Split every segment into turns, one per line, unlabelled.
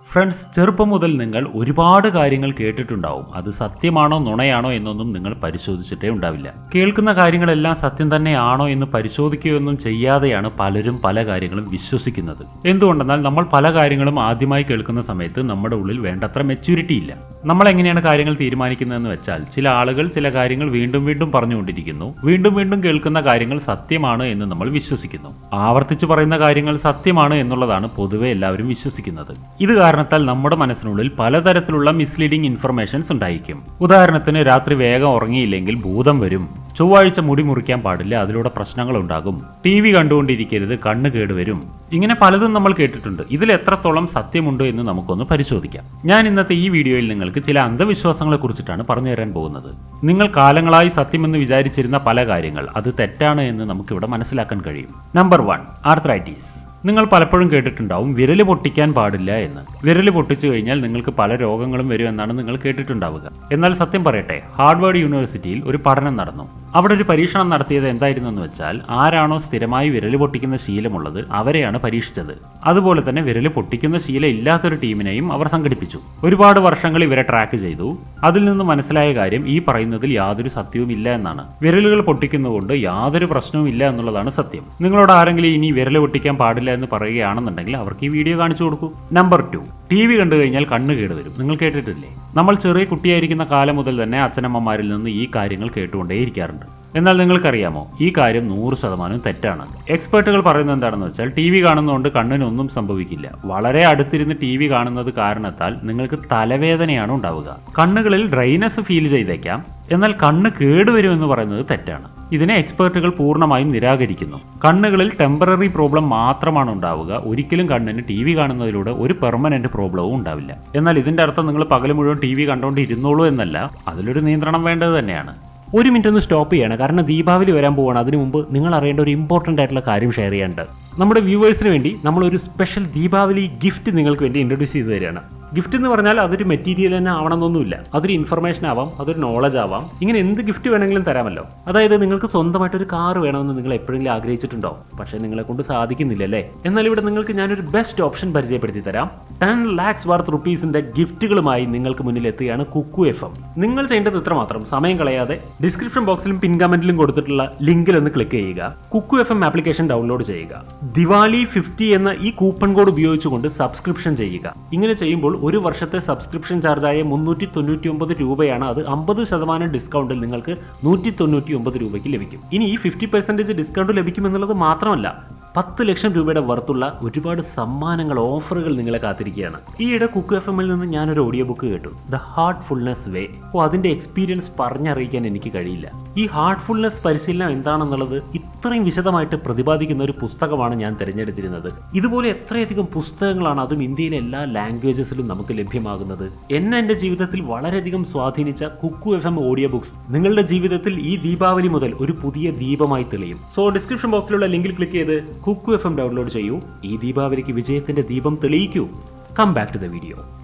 Friends, ചെറുപ്പം മുതൽ നിങ്ങൾ ഒരുപാട് കാര്യങ്ങൾ കേട്ടിട്ടുണ്ടാവും. അത് സത്യമാണോ നുണയാണോ എന്നൊന്നും നിങ്ങൾ പരിശോധിച്ചിട്ടേ ഉണ്ടാവില്ല. കേൾക്കുന്ന കാര്യങ്ങളെല്ലാം സത്യം തന്നെയാണോ എന്ന് പരിശോധിക്കുകയൊന്നും ചെയ്യാതെയാണ് പലരും പല കാര്യങ്ങളും വിശ്വസിക്കുന്നത്. എന്തുകൊണ്ടെന്നാൽ നമ്മൾ പല കാര്യങ്ങളും ആദ്യമായി കേൾക്കുന്ന സമയത്ത് നമ്മുടെ ഉള്ളിൽ വേണ്ടത്ര മെച്യൂരിറ്റി ഇല്ല. നമ്മൾ എങ്ങനെയാണ് കാര്യങ്ങൾ തീരുമാനിക്കുന്നതെന്ന് വെച്ചാൽ, ചില ആളുകൾ ചില കാര്യങ്ങൾ വീണ്ടും വീണ്ടും പറഞ്ഞുകൊണ്ടിരിക്കുന്നു. വീണ്ടും വീണ്ടും കേൾക്കുന്ന കാര്യങ്ങൾ സത്യമാണ് എന്ന് നമ്മൾ വിശ്വസിക്കുന്നു. ആവർത്തിച്ച് പറയുന്ന കാര്യങ്ങൾ സത്യമാണ് എന്നുള്ളതാണ് പൊതുവെ എല്ലാവരും വിശ്വസിക്കുന്നത്. ഇത് കാരണത്താൽ നമ്മുടെ മനസ്സിനുള്ളിൽ പലതരത്തിലുള്ള മിസ്ലീഡിംഗ് ഇൻഫർമേഷൻസ് ഉണ്ടായിരിക്കും. ഉദാഹരണത്തിന്, രാത്രി വേഗം ഉറങ്ങിയില്ലെങ്കിൽ ഭൂതം വരും, ചൊവ്വാഴ്ച മുടി മുറിക്കാൻ പാടില്ല, അതിലൂടെ പ്രശ്നങ്ങൾ ഉണ്ടാകും, TV കണ്ടുകൊണ്ടിരിക്കരുത്, കണ്ണ് കേടുവരും. ഇങ്ങനെ പലതും നമ്മൾ കേട്ടിട്ടുണ്ട്. ഇതിൽ എത്രത്തോളം സത്യമുണ്ട് എന്ന് നമുക്കൊന്ന് പരിശോധിക്കാം. ഞാൻ ഇന്നത്തെ ഈ വീഡിയോയിൽ നിങ്ങൾക്ക് ചില അന്ധവിശ്വാസങ്ങളെ കുറിച്ചിട്ടാണ് പറഞ്ഞു തരാൻ പോകുന്നത്. നിങ്ങൾ കാലങ്ങളായി സത്യമെന്ന് വിചാരിച്ചിരുന്ന പല കാര്യങ്ങൾ അത് തെറ്റാണ് എന്ന് നമുക്കിവിടെ മനസ്സിലാക്കാൻ കഴിയും. Number 1, arthritis. നിങ്ങൾ പലപ്പോഴും കേട്ടിട്ടുണ്ടാവും വിരല് പൊട്ടിക്കാൻ പാടില്ല എന്ന്. വിരല് പൊട്ടിച്ചു കഴിഞ്ഞാൽ നിങ്ങൾക്ക് പല രോഗങ്ങളും വരും എന്നാണ് നിങ്ങൾ കേട്ടിട്ടുണ്ടാവുക. എന്നാൽ സത്യം പറയട്ടെ, ഹാർവാർഡ് യൂണിവേഴ്സിറ്റിയിൽ ഒരു പഠനം നടന്നു. അവിടെ ഒരു പരീക്ഷണം നടത്തിയത് എന്തായിരുന്നു എന്ന് വെച്ചാൽ, ആരാണോ സ്ഥിരമായി വിരല് പൊട്ടിക്കുന്ന ശീലമുള്ളത് അവരെയാണ് പരീക്ഷിച്ചത്. അതുപോലെ തന്നെ വിരല് പൊട്ടിക്കുന്ന ശീലം ഇല്ലാത്തൊരു ടീമിനെയും അവർ സംഘടിപ്പിച്ചു. ഒരുപാട് വർഷങ്ങൾ ഇവരെ ട്രാക്ക് ചെയ്തു. അതിൽ നിന്ന് മനസ്സിലായ കാര്യം ഈ പറയുന്നതിൽ യാതൊരു സത്യവും ഇല്ല എന്നാണ്. വിരലുകൾ പൊട്ടിക്കുന്നതുകൊണ്ട് യാതൊരു പ്രശ്നവും ഇല്ല എന്നുള്ളതാണ് സത്യം. നിങ്ങളോട് ആരെങ്കിലും ഇനി വിരല് പൊട്ടിക്കാൻ പാടില്ല എന്ന് പറയുകയാണെന്നുണ്ടെങ്കിൽ അവർക്ക് ഈ വീഡിയോ കാണിച്ചു കൊടുക്കൂ. നമ്പർ 2, TV കണ്ടു കഴിഞ്ഞാൽ കണ്ണ് കേടുവരും. നിങ്ങൾ കേട്ടിട്ടില്ലേ? നമ്മൾ ചെറിയ കുട്ടിയായിരിക്കുന്ന കാലം മുതൽ തന്നെ അച്ഛനമ്മമാരിൽ നിന്ന് ഈ കാര്യങ്ങൾ കേട്ടുകൊണ്ടേയിരിക്കാറുണ്ട്. എന്നാൽ നിങ്ങൾക്കറിയാമോ, ഈ കാര്യം 100% തെറ്റാണ്. എക്സ്പേർട്ടുകൾ പറയുന്നത് എന്താണെന്ന് വെച്ചാൽ, TV കാണുന്നതുകൊണ്ട് കണ്ണിനൊന്നും സംഭവിക്കില്ല. വളരെ അടുത്തിരുന്ന് TV കാണുന്നത് കാരണത്താൽ നിങ്ങൾക്ക് തലവേദനയാണ് ഉണ്ടാവുക. കണ്ണുകളിൽ ഡ്രൈനസ് ഫീൽ ചെയ്തേക്കാം. എന്നാൽ കണ്ണ് കേടുവരുമെന്ന് പറയുന്നത് തെറ്റാണ്. ഇതിനെ എക്സ്പേർട്ടുകൾ പൂർണ്ണമായും നിരാകരിക്കുന്നു. കണ്ണുകളിൽ ടെമ്പററി പ്രോബ്ലം മാത്രമാണ് ഉണ്ടാവുക. ഒരിക്കലും കണ്ണിന് TV കാണുന്നതിലൂടെ ഒരു പെർമനന്റ് പ്രോബ്ലവും ഉണ്ടാവില്ല. എന്നാൽ ഇതിന്റെ അർത്ഥം നിങ്ങൾ പകൽ മുഴുവൻ TV കണ്ടുകൊണ്ടിരുന്നോളൂ എന്നല്ല. അതിലൊരു നിയന്ത്രണം വേണ്ടത് തന്നെയാണ്. ഒരു മിനിറ്റ് ഒന്ന് സ്റ്റോപ്പ് ചെയ്യണം, കാരണം ദീപാവലി വരാൻ പോവാണ്. അതിനു മുമ്പ് നിങ്ങൾ അറിയേണ്ട ഒരു ഇമ്പോർട്ടൻ്റ് ആയിട്ടുള്ള കാര്യം ഷെയർ ചെയ്യാനുണ്ട്. നമ്മുടെ വ്യൂവേഴ്സിന് വേണ്ടി നമ്മളൊരു സ്പെഷ്യൽ ദീപാവലി ഗിഫ്റ്റ് നിങ്ങൾക്ക് വേണ്ടി ഇൻട്രൊഡ്യൂസ് ചെയ്തു തരികയാണ്. ഗിഫ്റ്റ് എന്ന് പറഞ്ഞാൽ അതൊരു മെറ്റീരിയൽ തന്നെ ആവണമെന്നൊന്നുമില്ല. അതൊരു ഇൻഫർമേഷൻ ആവാം, അതൊരു നോളജ് ആവാം. ഇങ്ങനെ എന്ത് ഗിഫ്റ്റ് വേണമെങ്കിലും തരാമല്ലോ. അതായത് നിങ്ങൾക്ക് സ്വന്തമായിട്ടൊരു കാർ വേണമെന്ന് നിങ്ങൾ എപ്പോഴെങ്കിലും ആഗ്രഹിച്ചിട്ടുണ്ടോ? പക്ഷേ നിങ്ങളെ കൊണ്ട് സാധിക്കുന്നില്ലല്ലേ? എന്നാൽ ഇവിടെ നിങ്ങൾക്ക് ഞാനൊരു ബെസ്റ്റ് ഓപ്ഷൻ പരിചയപ്പെടുത്തി തരാം. 10 lakhs വർത്ത് റുപ്പീസിന്റെ ഗിഫ്റ്റുകളുമായി നിങ്ങൾക്ക് മുന്നിൽ എത്തുകയാണ് കുക്കു FM. നിങ്ങൾ ചെയ്യേണ്ടത് ഇത്ര മാത്രം, സമയം കളയാതെ ഡിസ്ക്രിപ്ഷൻ ബോക്സിലും പിൻ കമന്റിലും കൊടുത്തിട്ടുള്ള ലിങ്കിൽ ഒന്ന് ക്ലിക്ക് ചെയ്യുക. കുക്കു FM ആപ്ലിക്കേഷൻ ഡൗൺലോഡ് ചെയ്യുക. ദിവാലി 50 എന്ന ഈ കൂപ്പൺ കോഡ് ഉപയോഗിച്ചുകൊണ്ട് സബ്സ്ക്രിപ്ഷൻ ചെയ്യുക. ഇങ്ങനെ ചെയ്യുമ്പോൾ ഒരു വർഷത്തെ സബ്സ്ക്രിപ്ഷൻ ചാർജായ 399 രൂപയാണ്. അത് 50% ഡിസ്കൗണ്ടിൽ നിങ്ങൾക്ക് 199 രൂപയ്ക്ക് ലഭിക്കും. ഇനി ഈ 50% ഡിസ്കൗണ്ട് ലഭിക്കുമെന്നുള്ളത് മാത്രമല്ല, 10 ലക്ഷം രൂപയുടെ വർത്തുള്ള ഒരുപാട് സമ്മാനങ്ങൾ, ഓഫറുകൾ നിങ്ങളെ കാത്തിരിക്കുകയാണ്. ഈയിടെ കുക്കു FMൽ നിന്ന് ഞാനൊരു ഓഡിയോ ബുക്ക് കേട്ടു, ദ ഹാർട്ട്ഫുൾനെസ് വേ. അതിന്റെ എക്സ്പീരിയൻസ് പറഞ്ഞറിയിക്കാൻ എനിക്ക് കഴിയില്ല. ഈ ഹാർട്ട്ഫുൾനെസ് പരിശീലനം എന്താണെന്നുള്ളത് ഇത്രയും വിശദമായിട്ട് പ്രതിപാദിക്കുന്ന ഒരു പുസ്തകമാണ് ഞാൻ തിരഞ്ഞെടുത്തിരുന്നത്. ഇതുപോലെ എത്രയധികം പുസ്തകങ്ങളാണ്, അതും ഇന്ത്യയിലെ എല്ലാ ലാംഗ്വേജസിലും നമുക്ക് ലഭ്യമാകുന്നത്. എന്റെ ജീവിതത്തിൽ വളരെയധികം സ്വാധീനിച്ച കുക്കു FM ഓഡിയോ ബുക്സ് നിങ്ങളുടെ ജീവിതത്തിൽ ഈ ദീപാവലി മുതൽ ഒരു പുതിയ ദീപമായി തെളിയും. സോ ഡിസ്ക്രിപ്ഷൻ ബോക്സിലുള്ള ലിങ്കിൽ ക്ലിക്ക് ചെയ്ത് കുക്കു FM ഡൗൺലോഡ് ചെയ്യൂ. ഈ ദീപാവലിക്ക് വിജയത്തിന്റെ ദീപം തെളിയിക്കൂ. Come back to the video.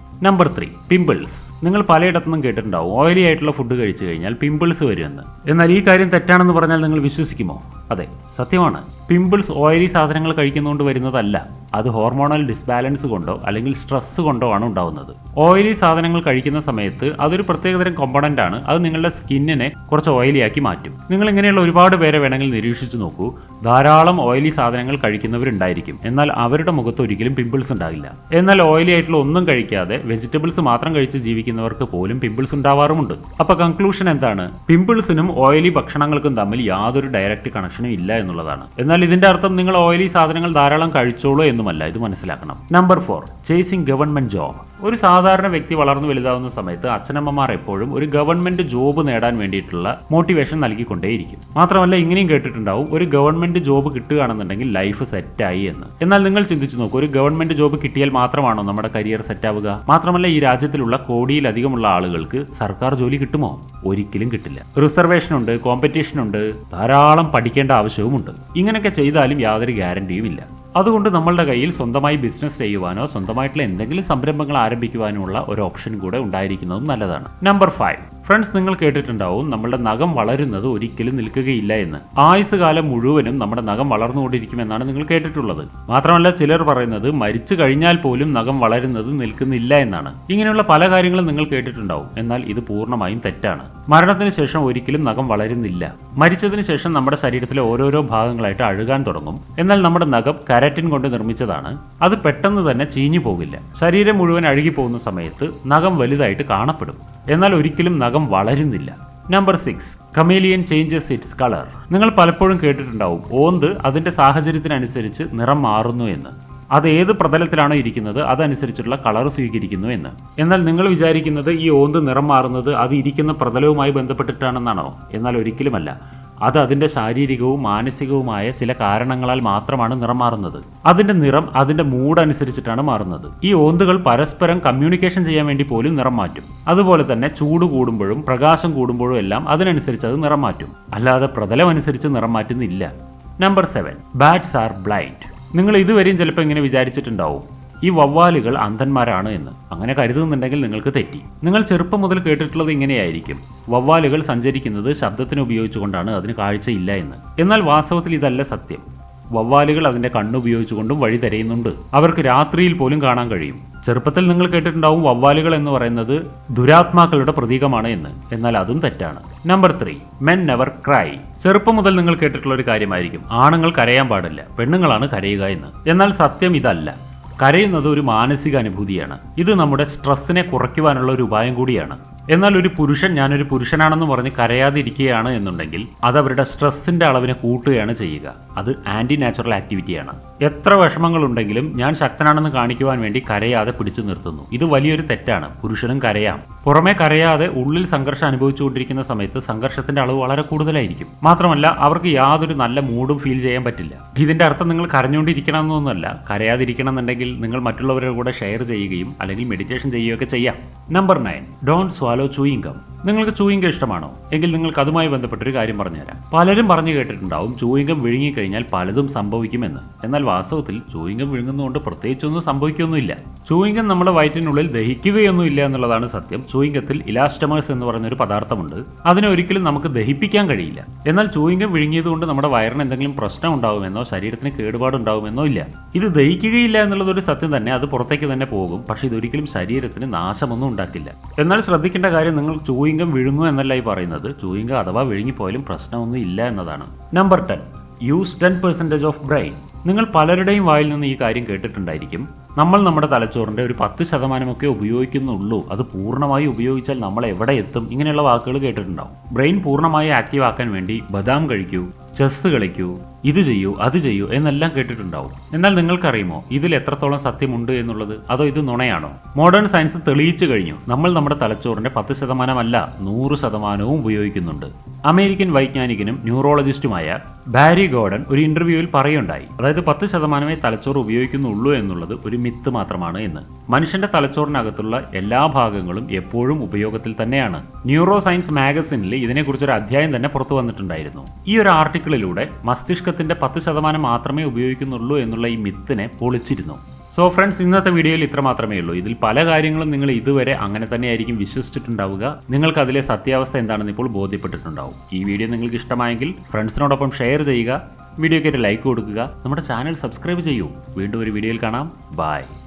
Number 3, pimples. നിങ്ങൾ പലയിടത്തുനിന്നും കേട്ടിട്ടുണ്ടാവും ഓയിലി ആയിട്ടുള്ള ഫുഡ് കഴിച്ചു കഴിഞ്ഞാൽ പിമ്പിൾസ് വരുമെന്ന്. എന്നാൽ ഈ കാര്യം തെറ്റാണെന്ന് പറഞ്ഞാൽ നിങ്ങൾ വിശ്വസിക്കുമോ? അതെ, സത്യമാണ്. പിമ്പിൾസ് ഓയിലി സാധനങ്ങൾ കഴിക്കുന്നതുകൊണ്ട് വരുന്നതല്ല. അത് ഹോർമോണൽ ഡിസ്ബാലൻസ് കൊണ്ടോ അല്ലെങ്കിൽ സ്ട്രെസ് കൊണ്ടോ ആണ് ഉണ്ടാവുന്നത്. ഓയിലി സാധനങ്ങൾ കഴിക്കുന്ന സമയത്ത് അതൊരു പ്രത്യേകതരം കോമ്പണന്റ് ആണ്. അത് നിങ്ങളുടെ സ്കിന്നിനെ കുറച്ച് ഓയിലിയാക്കി മാറ്റും. നിങ്ങൾ ഇങ്ങനെയുള്ള ഒരുപാട് പേരെ വേണമെങ്കിൽ നിരീക്ഷിച്ചു നോക്കൂ. ധാരാളം ഓയിലി സാധനങ്ങൾ കഴിക്കുന്നവരുണ്ടായിരിക്കും. എന്നാൽ അവരുടെ മുഖത്ത് ഒരിക്കലും പിമ്പിൾസ് ഉണ്ടാകില്ല. എന്നാൽ ഓയിലി ആയിട്ടുള്ള ഒന്നും കഴിക്കാതെ വെജിറ്റബിൾസ് മാത്രം കഴിച്ച് ജീവിക്കുന്നവർക്ക് പോലും പിമ്പിൾസ് ഉണ്ടാവാറുമുണ്ട്. അപ്പൊ കൺക്ലൂഷൻ എന്താണ്? പിമ്പിൾസിനും ഓയിലി ഭക്ഷണങ്ങൾക്കും തമ്മിൽ യാതൊരു ഡയറക്റ്റ് കണക്ഷനും ഇല്ല എന്നുള്ളതാണ്. എന്നാൽ ഇതിന്റെ അർത്ഥം നിങ്ങൾ ഓയിലി സാധനങ്ങൾ ധാരാളം കഴിച്ചോളൂ എന്നുമല്ല. ഇത് മനസ്സിലാക്കണം. Number 4, chasing government job. ഒരു സാധാരണ വ്യക്തി വളർന്നു വലുതാവുന്ന സമയത്ത് അച്ഛനമ്മമാർ എപ്പോഴും ഒരു ഗവൺമെന്റ് ജോബ് നേടാൻ വേണ്ടിയിട്ടുള്ള മോട്ടിവേഷൻ നൽകിക്കൊണ്ടേയിരിക്കും. മാത്രമല്ല, ഇങ്ങനെയും കേട്ടിട്ടുണ്ടാവും, ഒരു ഗവൺമെന്റ് ജോബ് കിട്ടുകയാണെന്നുണ്ടെങ്കിൽ ലൈഫ് സെറ്റായി എന്ന്. എന്നാൽ നിങ്ങൾ ചിന്തിച്ചു നോക്കൂ, ഒരു ഗവൺമെന്റ് ജോബ് കിട്ടിയാൽ മാത്രമാണോ നമ്മുടെ കരിയർ സെറ്റാവുക? മാത്രമല്ല, ഈ രാജ്യത്തിലുള്ള കോടിയിലധികമുള്ള ആളുകൾക്ക് സർക്കാർ ജോലി കിട്ടുമോ? ഒരിക്കലും കിട്ടില്ല. റിസർവേഷൻ ഉണ്ട്, കോമ്പറ്റീഷൻ ഉണ്ട്, ധാരാളം പഠിക്കേണ്ട ആവശ്യവുമുണ്ട്. ഇങ്ങനെയൊക്കെ ചെയ്താലും യാതൊരു ഗ്യാരണ്ടിയും ഇല്ല. അതുകൊണ്ട് നമ്മളുടെ കയ്യിൽ സ്വന്തമായി ബിസിനസ് ചെയ്യുവാനോ സ്വന്തമായിട്ടുള്ള എന്തെങ്കിലും സംരംഭങ്ങൾ ആരംഭിക്കുവാനോ ഉള്ള ഒരു ഓപ്ഷൻ കൂടെ ഉണ്ടായിരിക്കുന്നതും നല്ലതാണ്. നമ്പർ 5, ഫ്രണ്ട്സ്, നിങ്ങൾ കേട്ടിട്ടുണ്ടാവും നമ്മളുടെ നഖം വളരുന്നത് ഒരിക്കലും നിൽക്കുകയില്ല എന്ന്. ആയുസ് കാലം മുഴുവനും നമ്മുടെ നഖം വളർന്നുകൊണ്ടിരിക്കുമെന്നാണ് നിങ്ങൾ കേട്ടിട്ടുള്ളത്. മാത്രമല്ല, ചിലർ പറയുന്നത് മരിച്ചു കഴിഞ്ഞാൽ പോലും നഖം വളരുന്നത് നിൽക്കുന്നില്ല എന്നാണ്. ഇങ്ങനെയുള്ള പല കാര്യങ്ങളും നിങ്ങൾ കേട്ടിട്ടുണ്ടാവും. എന്നാൽ ഇത് പൂർണ്ണമായും തെറ്റാണ്. മരണത്തിന് ശേഷം ഒരിക്കലും നഖം വളരുന്നില്ല. മരിച്ചതിന് ശേഷം നമ്മുടെ ശരീരത്തിലെ ഓരോരോ ഭാഗങ്ങളായിട്ട് അഴുകാൻ തുടങ്ങും. എന്നാൽ നമ്മുടെ നഖം കെരാറ്റിൻ കൊണ്ട് നിർമ്മിച്ചതാണ്. അത് പെട്ടെന്ന് തന്നെ ചീഞ്ഞു പോകില്ല. ശരീരം മുഴുവൻ അഴുകി പോകുന്ന സമയത്ത് നഖം വലുതായിട്ട് കാണപ്പെടും. എന്നാൽ ഒരിക്കലും നഖം വളരുന്നില്ല. Number 6, chameleon changes its colour. നിങ്ങൾ പലപ്പോഴും കേട്ടിട്ടുണ്ടാവും ഓന്ത് അതിന്റെ സാഹചര്യത്തിനനുസരിച്ച് നിറം മാറുന്നു എന്ന്. അത് ഏത് പ്രതലത്തിലാണോ ഇരിക്കുന്നത് അതനുസരിച്ചുള്ള കളർ സ്വീകരിക്കുന്നു എന്ന്. എന്നാൽ നിങ്ങൾ വിചാരിക്കുന്നത് ഈ ഓന്ത് നിറം മാറുന്നത് അത് ഇരിക്കുന്ന പ്രതലവുമായി ബന്ധപ്പെട്ടിട്ടാണെന്നാണോ? എന്നാൽ ഒരിക്കലുമല്ല. അത് അതിന്റെ ശാരീരികവും മാനസികവുമായ ചില കാരണങ്ങളാൽ മാത്രമാണ് നിറം മാറുന്നത്. അതിന്റെ നിറം അതിന്റെ മൂഡ് അനുസരിച്ചിട്ടാണ് മാറുന്നത്. ഈ ഓന്തുകൾ പരസ്പരം കമ്മ്യൂണിക്കേഷൻ ചെയ്യാൻ വേണ്ടി പോലും നിറം മാറ്റും. അതുപോലെ തന്നെ ചൂട് കൂടുമ്പോഴും പ്രകാശം കൂടുമ്പോഴും എല്ലാം അതിനനുസരിച്ച് അത് നിറം മാറ്റും. അല്ലാതെ പ്രതലം അനുസരിച്ച് നിറം മാറ്റുന്നില്ല. Number 7, bats are blind. നിങ്ങൾ ഇതുവരെയും ചിലപ്പോൾ ഇങ്ങനെ വിചാരിച്ചിട്ടുണ്ടാവും ഈ വവ്വാലുകൾ അന്ധന്മാരാണ് എന്ന്. അങ്ങനെ കരുതുന്നുണ്ടെങ്കിൽ നിങ്ങൾക്ക് തെറ്റി. നിങ്ങൾ ചെറുപ്പം മുതൽ കേട്ടിട്ടുള്ളത് ഇങ്ങനെയായിരിക്കും, വവ്വാലുകൾ സഞ്ചരിക്കുന്നത് ശബ്ദത്തിന് ഉപയോഗിച്ചുകൊണ്ടാണ്, അതിന് കാഴ്ചയില്ല എന്ന്. എന്നാൽ വാസ്തവത്തിൽ ഇതല്ല സത്യം. വവ്വാലുകൾ അതിന്റെ കണ്ണുപയോഗിച്ചുകൊണ്ടും വഴി തിരയുന്നുണ്ട്. അവർക്ക് രാത്രിയിൽ പോലും കാണാൻ കഴിയും. ചെറുപ്പത്തിൽ നിങ്ങൾ കേട്ടിട്ടുണ്ടാവും വവ്വാലുകൾ എന്ന് പറയുന്നത് ദുരാത്മാക്കളുടെ പ്രതീകമാണ് എന്ന്. എന്നാൽ അതും തെറ്റാണ്. Number 3, men never cry. ചെറുപ്പം മുതൽ നിങ്ങൾ കേട്ടിട്ടുള്ള ഒരു കാര്യമായിരിക്കും, ആണുങ്ങൾ കരയാൻ പാടില്ല, പെണ്ണുങ്ങളാണ് കരയുക എന്ന്. എന്നാൽ സത്യം ഇതല്ല. കരയുന്നത് ഒരു മാനസിക അനുഭൂതിയാണ്. ഇത് നമ്മുടെ സ്ട്രെസ്സിനെ കുറയ്ക്കുവാനുള്ള ഒരു ഉപായം കൂടിയാണ്. എന്നാൽ ഒരു പുരുഷൻ ഞാനൊരു പുരുഷനാണെന്ന് പറഞ്ഞ് കരയാതിരിക്കുകയാണ് എന്നുണ്ടെങ്കിൽ അത് അവരുടെ സ്ട്രെസ്സിന്റെ അളവിനെ കൂട്ടുകയാണ് ചെയ്യുക. അത് ആന്റി നാച്ചുറൽ ആക്ടിവിറ്റിയാണ്. എത്ര വിഷമങ്ങളുണ്ടെങ്കിലും ഞാൻ ശക്തനാണെന്ന് കാണിക്കുവാൻ വേണ്ടി കരയാതെ പിടിച്ചു നിർത്തുന്നു. ഇത് വലിയൊരു തെറ്റാണ്. പുരുഷനും കരയാം. പുറമെ കരയാതെ ഉള്ളിൽ സംഘർഷം അനുഭവിച്ചുകൊണ്ടിരിക്കുന്ന സമയത്ത് സംഘർഷത്തിന്റെ അളവ് വളരെ കൂടുതലായിരിക്കും. മാത്രമല്ല അവർക്ക് യാതൊരു നല്ല മൂഡും ഫീൽ ചെയ്യാൻ പറ്റില്ല. ഇതിന്റെ അർത്ഥം നിങ്ങൾ കരഞ്ഞുകൊണ്ടിരിക്കണം എന്നൊന്നുമല്ല. കരയാതിരിക്കണം എന്നുണ്ടെങ്കിൽ നിങ്ങൾ മറ്റുള്ളവരുടെ കൂടെ ഷെയർ ചെയ്യുകയും അല്ലെങ്കിൽ മെഡിറ്റേഷൻ ചെയ്യുകയൊക്കെ ചെയ്യാം. Number 9, don't swallow chewing gum. നിങ്ങൾക്ക് ചൂയിങ് ഗം ഇഷ്ടമാണോ? എങ്കിൽ നിങ്ങൾക്ക് അതുമായി ബന്ധപ്പെട്ടൊരു കാര്യം പറഞ്ഞുതരാം. പലരും പറഞ്ഞു കേട്ടിട്ടുണ്ടാവും ചൂയിങ് ഗം വിഴുങ്ങിക്കഴിഞ്ഞാൽ പലതും സംഭവിക്കുമെന്ന്. എന്നാൽ വാസ്തവത്തിൽ ചൂയിങ് ഗം വിഴുങ്ങുന്നതുകൊണ്ട് പ്രത്യേകിച്ചൊന്നും സംഭവിക്കുകയൊന്നുമില്ല. ചൂയിങ് ഗം നമ്മുടെ വയറ്റിനുള്ളിൽ ദഹിക്കുകയൊന്നുമില്ല എന്നുള്ളതാണ് സത്യം. ചൂയിങ് ഗത്തിൽ ഇലാസ്റ്റമേഴ്സ് എന്ന് പറയുന്നൊരു പദാർത്ഥമുണ്ട്. അതിനെ ഒരിക്കലും നമുക്ക് ദഹിപ്പിക്കാൻ കഴിയില്ല. എന്നാൽ ചൂയിങ് ഗം വിഴുങ്ങിയതുകൊണ്ട് നമ്മുടെ വയറിന് എന്തെങ്കിലും പ്രശ്നം ഉണ്ടാവുമെന്നോ ശരീരത്തിന് കേടുപാടുണ്ടാവുമെന്നോ ഇല്ല. ഇത് ദഹിക്കുകയില്ല എന്നുള്ളതൊരു സത്യം തന്നെ. അത് പുറത്തേക്ക് തന്നെ പോകും. പക്ഷെ ഇതൊരിക്കലും ശരീരത്തിന് നാശമൊന്നും ഉണ്ടാക്കില്ല. എന്നാൽ ശ്രദ്ധിക്കേണ്ട കാര്യം, നിങ്ങൾ ചൂയിങ് ഗം വിഴുങ്ങും എന്നല്ല ഈ പറയുന്നത്. ചൂയിങ് ഗം അഥവാ വിഴുങ്ങിപ്പോയാലും പ്രശ്നമൊന്നും ഇല്ല എന്നതാണ്. Number 10, use 10% of brain. നിങ്ങൾ പലരുടെയും വായിൽ നിന്ന് ഈ കാര്യം കേട്ടിട്ടുണ്ടായിരിക്കും. നമ്മൾ നമ്മുടെ തലച്ചോറിന്റെ ഒരു 10% ഉപയോഗിക്കുന്നുള്ളൂ, അത് പൂർണ്ണമായി ഉപയോഗിച്ചാൽ നമ്മൾ എവിടെ എത്തും, ഇങ്ങനെയുള്ള വാക്കുകൾ കേട്ടിട്ടുണ്ടാവും. ബ്രെയിൻ പൂർണ്ണമായി ആക്റ്റീവ് ആക്കാൻ വേണ്ടി ബദാം കഴിക്കൂ, ചെസ് കളിക്കൂ, ഇത് ചെയ്യൂ, അത് ചെയ്യൂ എന്നെല്ലാം കേട്ടിട്ടുണ്ടാവും. എന്നാൽ നിങ്ങൾക്കറിയുമോ ഇതിൽ എത്രത്തോളം സത്യമുണ്ട് എന്നുള്ളത്? അതോ ഇത് നുണയാണോ? മോഡേൺ സയൻസ് തെളിയിച്ചു കഴിഞ്ഞു നമ്മൾ നമ്മുടെ തലച്ചോറിന്റെ 10% 100% ഉപയോഗിക്കുന്നുണ്ട്. അമേരിക്കൻ വൈജ്ഞാനികനും ന്യൂറോളജിസ്റ്റുമായ ബാരി ഗോർഡൻ ഒരു ഇന്റർവ്യൂവിൽ പറയുണ്ടായി, അതായത് 10% തലച്ചോറ് ഉപയോഗിക്കുന്നുള്ളൂ എന്നുള്ളത് ഒരു മിത്ത് മാത്രമാണ് എന്ന്. മനുഷ്യന്റെ തലച്ചോറിനകത്തുള്ള എല്ലാ ഭാഗങ്ങളും എപ്പോഴും ഉപയോഗത്തിൽ തന്നെയാണ്. ന്യൂറോ സയൻസ് മാഗസിനിൽ ഇതിനെക്കുറിച്ചൊരു അധ്യായം തന്നെ പുറത്തു വന്നിട്ടുണ്ടായിരുന്നു. ഈ ഒരു ആർട്ടിക്കിളിലൂടെ മസ്തിഷ്കത്തിന്റെ 10% മാത്രമേ ഉപയോഗിക്കുന്നുള്ളൂ എന്നുള്ള ഈ മിത്തിനെ പൊളിച്ചിരുന്നു. സോ ഫ്രണ്ട്സ്, ഇന്നത്തെ വീഡിയോയിൽ ഇത്ര മാത്രമേ ഉള്ളൂ. ഇതിൽ പല കാര്യങ്ങളും നിങ്ങൾ ഇതുവരെ അങ്ങനെ തന്നെയായിരിക്കും വിശ്വസിച്ചിട്ടുണ്ടാവുക. നിങ്ങൾക്ക് അതിലെ സത്യാവസ്ഥ എന്താണെന്ന് ഇപ്പോൾ ബോധ്യപ്പെട്ടിട്ടുണ്ടാവും. ഈ വീഡിയോ നിങ്ങൾക്ക് ഇഷ്ടമായെങ്കിൽ ഫ്രണ്ട്സിനോടൊപ്പം ഷെയർ ചെയ്യുക, വീഡിയോയ്ക്ക് ഒരു ലൈക്ക് കൊടുക്കുക, നമ്മുടെ ചാനൽ സബ്സ്ക്രൈബ് ചെയ്യൂ. വീണ്ടും ഒരു വീഡിയോയിൽ കാണാം. ബൈ.